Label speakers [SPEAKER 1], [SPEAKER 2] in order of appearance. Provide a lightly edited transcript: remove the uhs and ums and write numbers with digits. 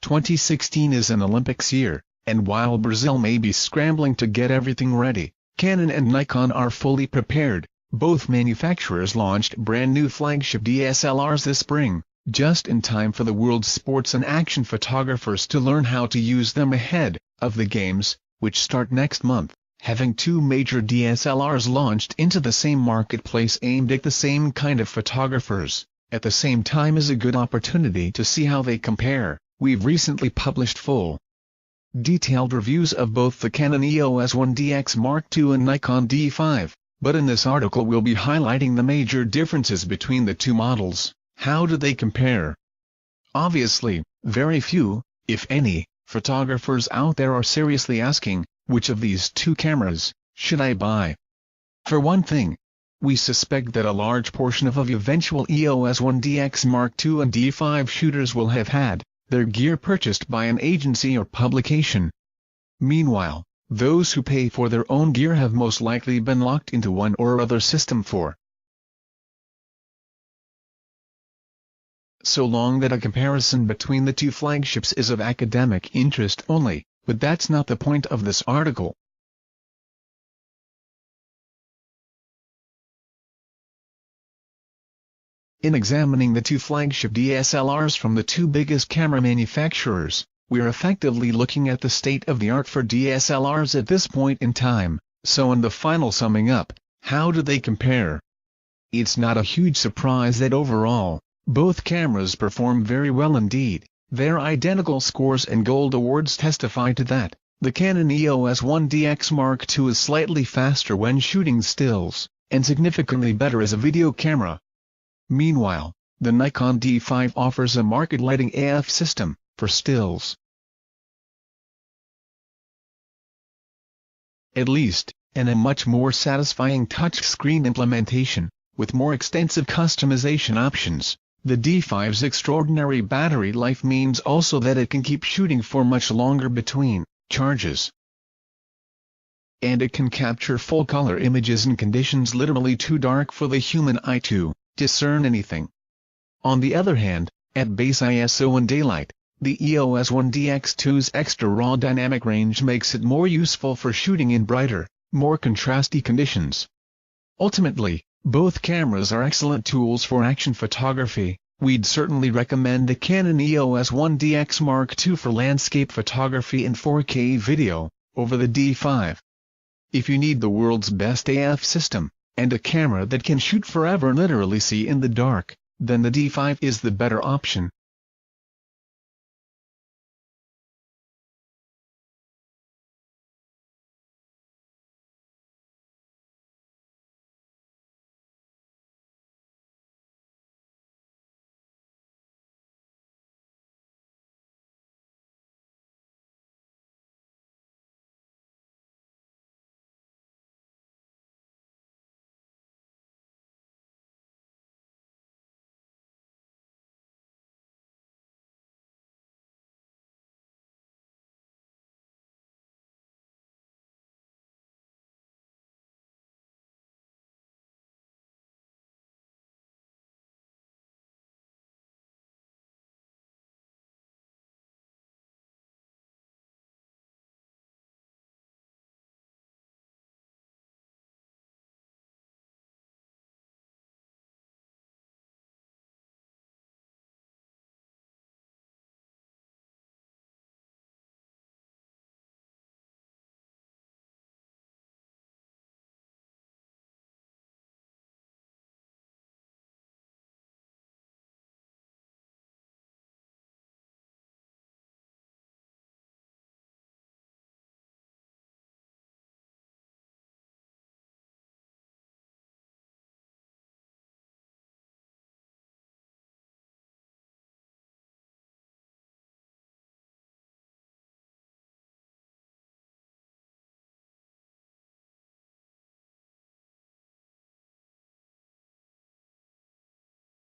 [SPEAKER 1] 2016 is an Olympics year, and while Brazil may be scrambling to get everything ready, Canon and Nikon are fully prepared. Both manufacturers launched brand new flagship DSLRs this spring, just in time for the world's sports and action photographers to learn how to use them ahead of the games, which start next month. Having two major DSLRs launched into the same marketplace aimed at the same kind of photographers, at the same time is a good opportunity to see how they compare. We've recently published full, detailed reviews of both the Canon EOS-1D X Mark II and Nikon D5, but in this article we'll be highlighting the major differences between the two models. How do they compare? Obviously, very few, if any, photographers out there are seriously asking, which of these two cameras should I buy? For one thing, we suspect that a large portion of eventual EOS-1D X Mark II and D5 shooters will have had their gear purchased by an agency or publication. Meanwhile, those who pay for their own gear have most likely been locked into one or other system for so long that a comparison between the two flagships is of academic interest only, but that's not the point of this article. In examining the two flagship DSLRs from the two biggest camera manufacturers, we're effectively looking at the state of the art for DSLRs at this point in time. So in the final summing up, how do they compare? It's not a huge surprise that overall, both cameras perform very well indeed. Their identical scores and gold awards testify to that. The Canon EOS-1D X Mark II is slightly faster when shooting stills, and significantly better as a video camera. Meanwhile, the Nikon D5 offers a market-leading AF system for stills, at least, and a much more satisfying touchscreen implementation, with more extensive customization options. The D5's extraordinary battery life means also that it can keep shooting for much longer between charges, and it can capture full-color images in conditions literally too dark for the human eye to discern anything. On the other hand, at base ISO and daylight, the EOS-1D X2's extra raw dynamic range makes it more useful for shooting in brighter, more contrasty conditions. Ultimately, both cameras are excellent tools for action photography. We'd certainly recommend the Canon EOS-1D X Mark II for landscape photography and 4K video, over the D5. If you need the world's best AF system, and a camera that can shoot forever and literally see in the dark, then the D5 is the better option.